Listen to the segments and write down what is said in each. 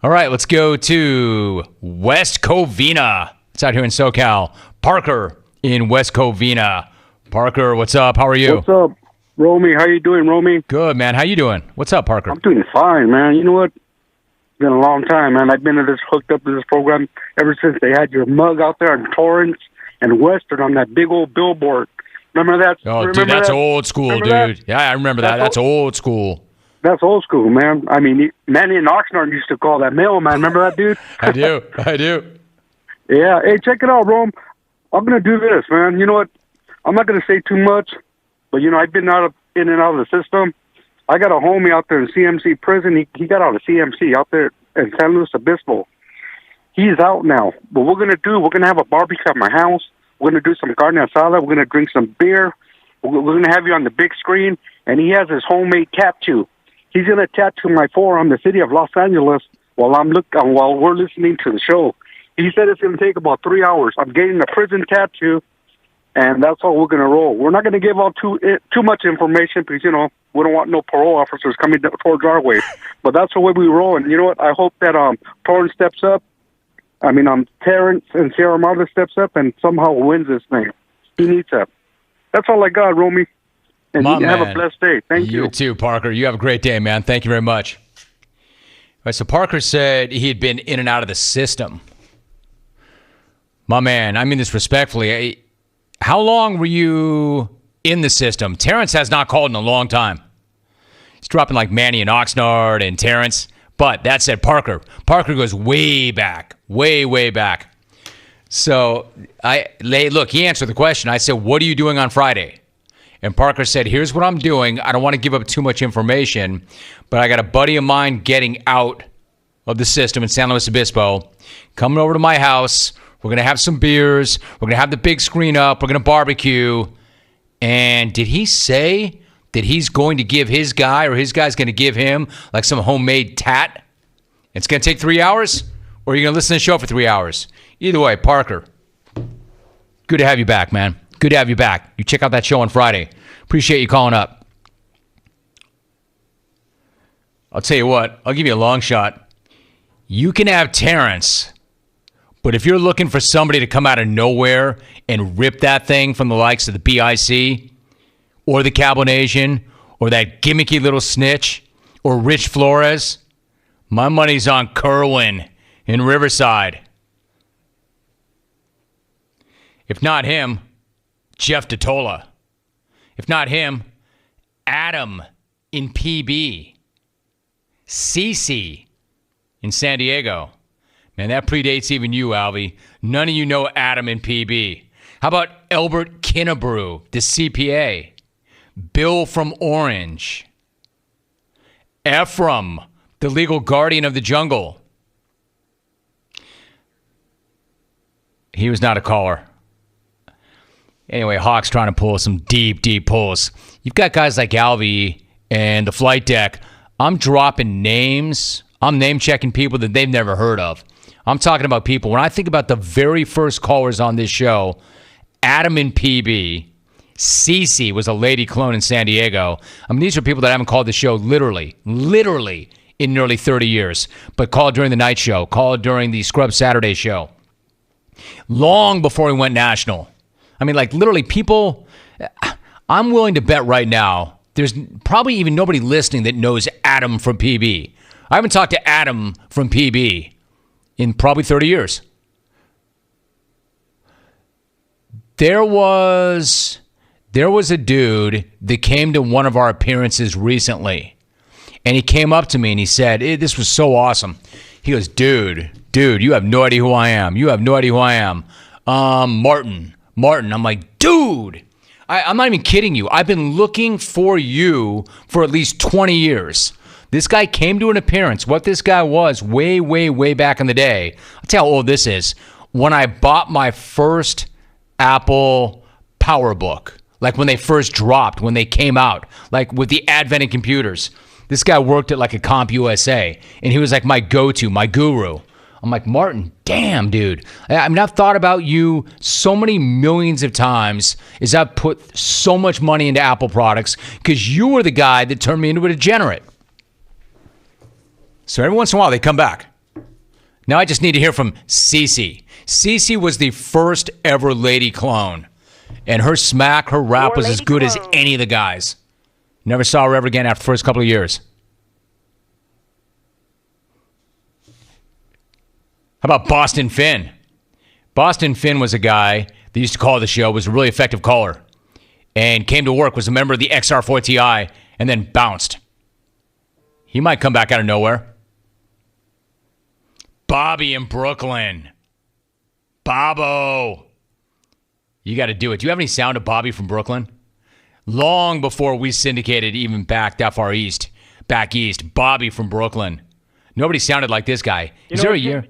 All right, let's go to West Covina. It's out here in SoCal. Parker in West Covina. Parker, what's up? How are you? What's up, Romy? How you doing, Romy? Good, man. How you doing? What's up, Parker? I'm doing fine, man. You know what? It's been a long time, man. I've been hooked up to this program ever since they had your mug out there on Torrance and Western on that big old billboard. Remember that? Oh, dude, that's old school, remember dude. That? Yeah, I remember that. That's old school. That's old school, man. I mean, Manny and Oxnard used to call that mailman. Remember that, dude? I do. Yeah. Hey, check it out, Rome. I'm going to do this, man. You know what? I'm not going to say too much, but, I've been in and out of the system. I got a homie out there in CMC prison. He got out of CMC out there in San Luis Obispo. He's out now. But we're going to have a barbecue at my house. We're going to do some carne asada. We're going to drink some beer. We're going to have you on the big screen. And he has his homemade tattoo. He's going to tattoo my forearm, the city of Los Angeles, while we're listening to the show. He said it's going to take about 3 hours. I'm getting a prison tattoo, and that's how we're going to roll. We're not going to give out too much information because, we don't want no parole officers coming towards our way. But that's the way we roll. And you know what? I hope that Torrance steps up. Terence and Sierra Madre steps up and somehow wins this thing. He needs that. That's all I got, Romy. And you have a blessed day. Thank you. You too, Parker. You have a great day, man. Thank you very much. All right, so Parker said he had been in and out of the system. My man, I mean this respectfully. How long were you in the system? Terence has not called in a long time. He's dropping like Manny and Oxnard and Terence. But that said, Parker goes way back, way back. So look, he answered the question. I said, what are you doing on Friday? And Parker said, here's what I'm doing. I don't want to give up too much information, but I got a buddy of mine getting out of the system in San Luis Obispo, coming over to my house. We're going to have some beers. We're going to have the big screen up. We're going to barbecue. And did he say that he's going to give his guy or his guy's going to give him like some homemade tat? It's going to take 3 hours? Or are you going to listen to the show for 3 hours? Either way, Parker, good to have you back, man. Good to have you back. You check out that show on Friday. Appreciate you calling up. I'll tell you what. I'll give you a long shot. You can have Terence, but if you're looking for somebody to come out of nowhere and rip that thing from the likes of the BIC or the Cabonasian or that gimmicky little snitch or Rich Flores, my money's on Kerwin in Riverside. If not him, Jeff DiTolla. If not him, Adam in PB. CC in San Diego. Man, that predates even you, Alvy. None of you know Adam in PB. How about Elbert Kinnebrew, the CPA? Bill from Orange. Efrem, the legal guardian of the jungle. He was not a caller. Anyway, Hawk's trying to pull some deep pulls. You've got guys like Alvy and the flight deck. I'm dropping names. I'm name-checking people that they've never heard of. I'm talking about people. When I think about the very first callers on this show, Adam in PB, Cece was a lady clone in San Diego. I mean, these are people that haven't called the show literally in nearly 30 years, but called during the night show, called during the Scrub Saturday show, long before we went national. I mean, like literally people, I'm willing to bet right now, there's probably even nobody listening that knows Adam from PB. I haven't talked to Adam from PB in probably 30 years. There was a dude that came to one of our appearances recently, and he came up to me and he said, this was so awesome. He goes, dude, you have no idea who I am. You have no idea who I am. Martin. I'm like, dude, I'm not even kidding you. I've been looking for you for at least 20 years. This guy came to an appearance. What this guy was way back in the day. I'll tell you how old this is. When I bought my first Apple PowerBook, like when they first dropped, when they came out, like with the advent of computers. This guy worked at like a CompUSA, and he was like my go-to, my guru. I'm like, Martin, damn, dude. I mean, I've thought about you so many millions of times as I've put so much money into Apple products because you were the guy that turned me into a degenerate. So every once in a while, they come back. Now I just need to hear from Cece. Cece was the first ever lady clone. And her smack, her rap was as good as any of the guys. Never saw her ever again after the first couple of years. How about Boston Finn? Boston Finn was a guy that used to call the show, was a really effective caller, and came to work, was a member of the XR4TI, and then bounced. He might come back out of nowhere. Bobby in Brooklyn. Bobo. You got to do it. Do you have any sound of Bobby from Brooklyn? Long before we syndicated even back that far east, back east, Bobby from Brooklyn. Nobody sounded like this guy. Is there a year?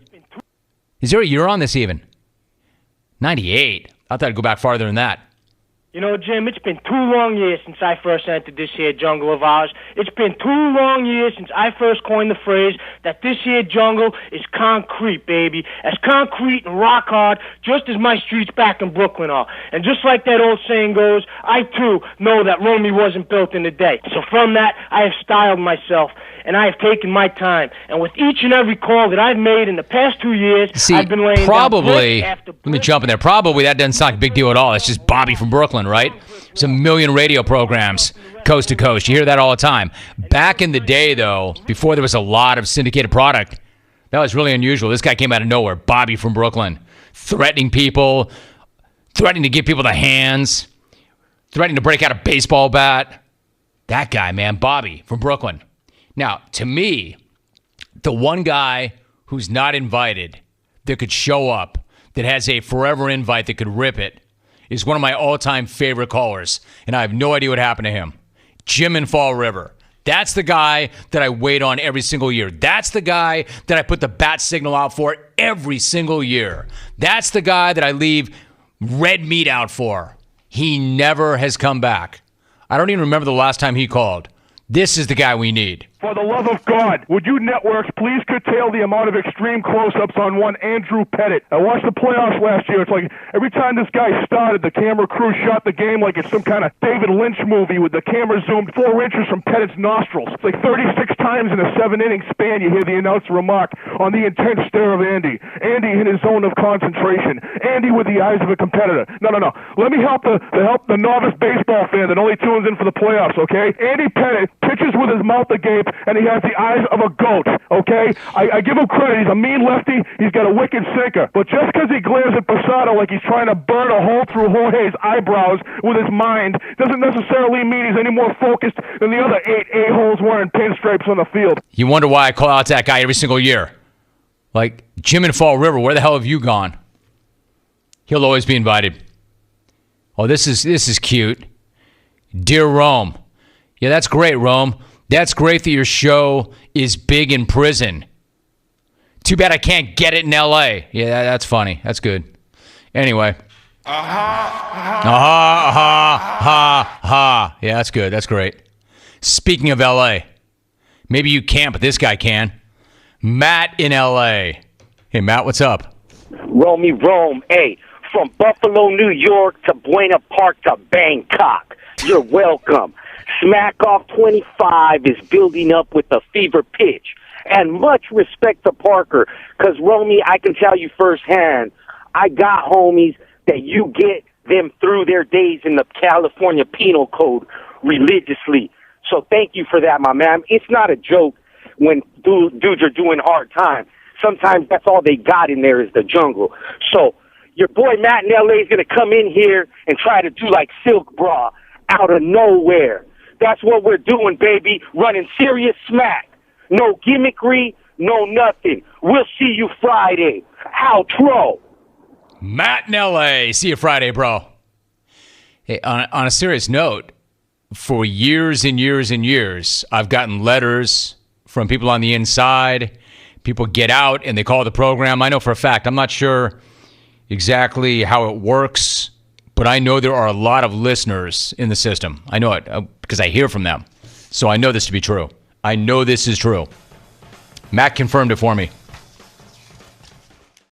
Is there a year on this even? 98. I thought I'd go back farther than that. You know, Jim, it's been 2 long years since I first entered this here jungle of ours. It's been 2 long years since I first coined the phrase that this here jungle is concrete, baby. As concrete and rock hard, just as my streets back in Brooklyn are. And just like that old saying goes, I too know that Romy wasn't built in a day. So from that, I have styled myself, and I have taken my time. And with each and every call that I've made in the past 2 years, I've been laying probably, down brick after brick. let me jump in there. Probably that doesn't sound like a big deal at all. It's just Bobby from Brooklyn, right? There's a million radio programs coast to coast. You hear that all the time. Back in the day, though, before there was a lot of syndicated product, that was really unusual. This guy came out of nowhere, Bobby from Brooklyn, threatening people, threatening to give people the hands, threatening to break out a baseball bat. That guy, man, Bobby from Brooklyn. Now, to me, the one guy who's not invited that could show up, that has a forever invite that could rip it, is one of my all-time favorite callers, and I have no idea what happened to him. Jim in Fall River. That's the guy that I wait on every single year. That's the guy that I put the bat signal out for every single year. That's the guy that I leave red meat out for. He never has come back. I don't even remember the last time he called. This is the guy we need. For the love of God, would you networks please curtail the amount of extreme close-ups on one Andrew Pettit? I watched the playoffs last year. It's like every time this guy started, the camera crew shot the game like it's some kind of David Lynch movie with the camera zoomed 4 inches from Pettit's nostrils. It's like 36 times in a 7-inning span you hear the announcer remark on the intense stare of Andy. Andy in his zone of concentration. Andy with the eyes of a competitor. No. Let me help the novice baseball fan that only tunes in for the playoffs, okay? Andy Pettit pitches with his mouth agape, and he has the eyes of a goat, okay? I give him credit. He's a mean lefty. He's got a wicked sinker. But just because he glares at Posada like he's trying to burn a hole through Jorge's eyebrows with his mind doesn't necessarily mean he's any more focused than the other 8 a-holes wearing pinstripes on the field. You wonder why I call out that guy every single year. Like, Jim in Fall River, where the hell have you gone? He'll always be invited. Oh, this is cute. Dear Rome. Yeah, that's great, Rome. That's great that your show is big in prison. Too bad I can't get it in L.A. Yeah, that's funny. That's good. Anyway. Ha. Yeah, that's good. That's great. Speaking of L.A., maybe you can't, but this guy can. Matt in L.A. Hey, Matt, what's up? Romy Rome, hey, from Buffalo, New York to Buena Park to Bangkok. You're welcome. Smackoff 25 is building up with a fever pitch. And much respect to Parker, because, Romy, I can tell you firsthand, I got homies that you get them through their days in the California Penal Code religiously. So thank you for that, my man. It's not a joke when dudes are doing hard time. Sometimes that's all they got in there is the jungle. So your boy Matt in L.A. is going to come in here and try to do like Silk Bra out of nowhere. That's what we're doing, baby, running serious smack. No gimmickry, no nothing. We'll see you Friday. Outro. Matt in L.A. See you Friday, bro. Hey, on a serious note, for years and years and years, I've gotten letters from people on the inside. People get out and they call the program. I know for a fact, I'm not sure exactly how it works, but I know there are a lot of listeners in the system. I know it because I hear from them. So I know this to be true. I know this is true. Matt confirmed it for me.